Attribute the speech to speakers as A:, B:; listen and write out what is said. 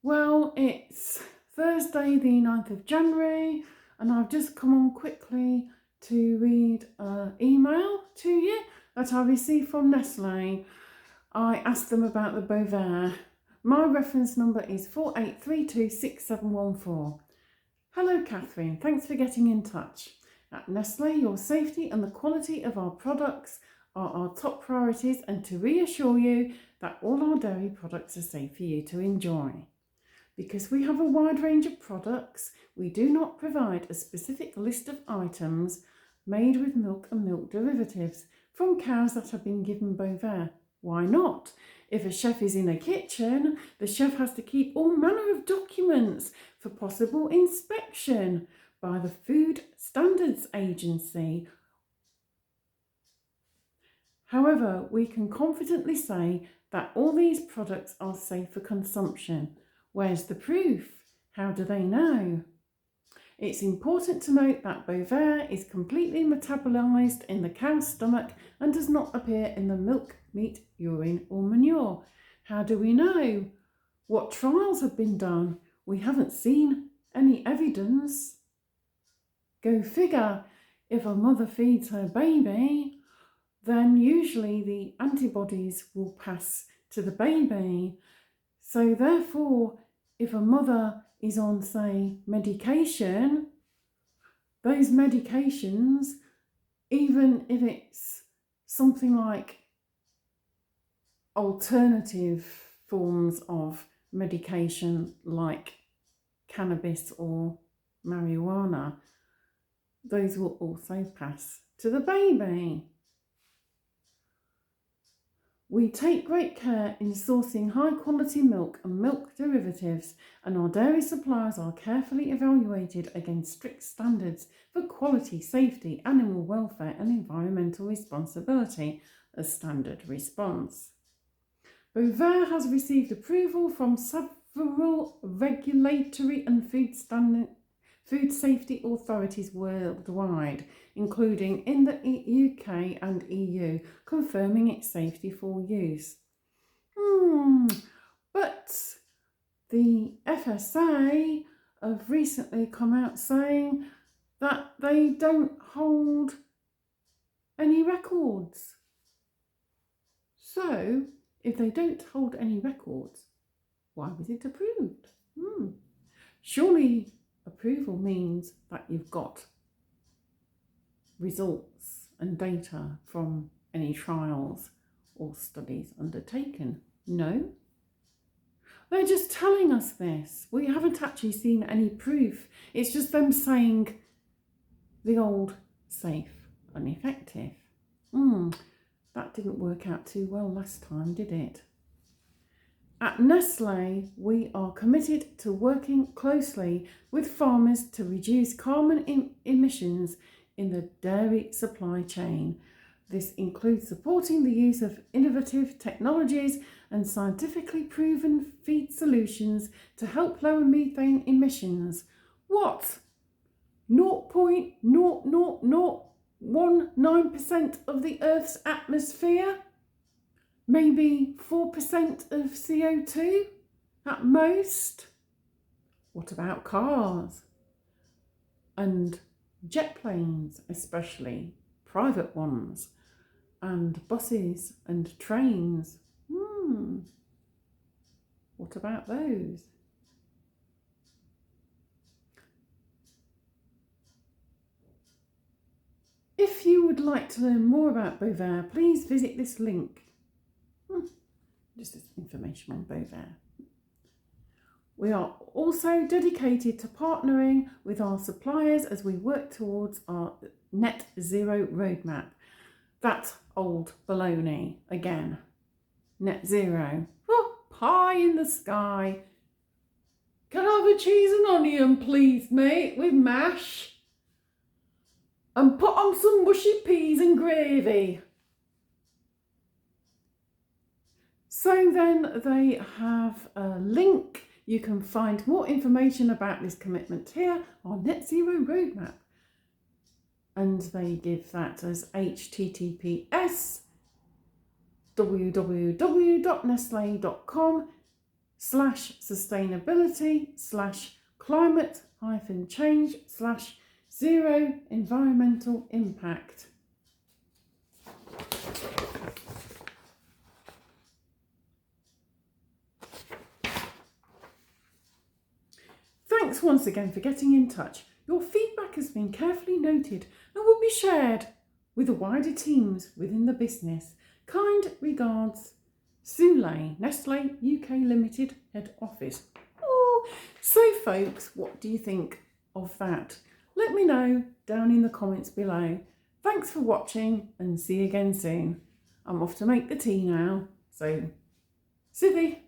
A: Well, it's Thursday the 9th of January and I've just come on quickly to read an email to you that I received from Nestle. I asked them about the Bovaer. My reference number is 48326714. Hello Catherine, thanks for getting in touch. At Nestle, your safety and the quality of our products are our top priorities, and to reassure you that all our dairy products are safe for you to enjoy. Because we have a wide range of products, we do not provide a specific list of items made with milk and milk derivatives from cows that have been given Bovaer. Why not? If a chef is in a kitchen, the chef has to keep all manner of documents for possible inspection by the Food Standards Agency. However, we can confidently say that all these products are safe for consumption. Where's the proof? How do they know? It's important to note that Bovaer is completely metabolised in the cow's stomach and does not appear in the milk, meat, urine or manure. How do we know? What trials have been done? We haven't seen any evidence. Go figure, if a mother feeds her baby, then usually the antibodies will pass to the baby. So therefore, if a mother is on, say, medication, those medications, even if it's something like alternative forms of medication like cannabis or marijuana, those will also pass to the baby. We take great care in sourcing high quality milk and milk derivatives, and our dairy suppliers are carefully evaluated against strict standards for quality, safety, animal welfare and environmental responsibility as standard response. Bovaer has received approval from several regulatory and food safety authorities worldwide, including in the UK and EU, confirming its safety for use. But the FSA have recently come out saying that they don't hold any records. So, if they don't hold any records, why was it approved? Surely approval means that you've got results and data from any trials or studies undertaken. No? They're just telling us this. We haven't actually seen any proof. It's just them saying the old safe and effective. That didn't work out too well last time, did it? At Nestle, we are committed to working closely with farmers to reduce carbon emissions in the dairy supply chain. This includes supporting the use of innovative technologies and scientifically proven feed solutions to help lower methane emissions. What? 0.00019% of the Earth's atmosphere? Maybe 4% of CO2 at most? What about cars and jet planes, especially private ones, and buses and trains? What about those? If you would like to learn more about Bovaer, please visit this link. Just this information on Bovaer. We are also dedicated to partnering with our suppliers as we work towards our net zero roadmap. That old baloney again. Net zero. Oh, pie in the sky. Can I have a cheese and onion, please, mate, with mash? And put on some mushy peas and gravy. So then they have a link. You can find more information about this commitment here on Net Zero Roadmap. And they give that as https://www.nestle.com /sustainability/climate-change/zero environmental impact. Thanks once again for getting in touch. Your feedback has been carefully noted and will be shared with the wider teams within the business. Kind regards, Sule, Nestle UK Limited Head Office. Oh, so folks, what do you think of that? Let me know down in the comments below. Thanks for watching and see you again soon. I'm off to make the tea now, so civvy.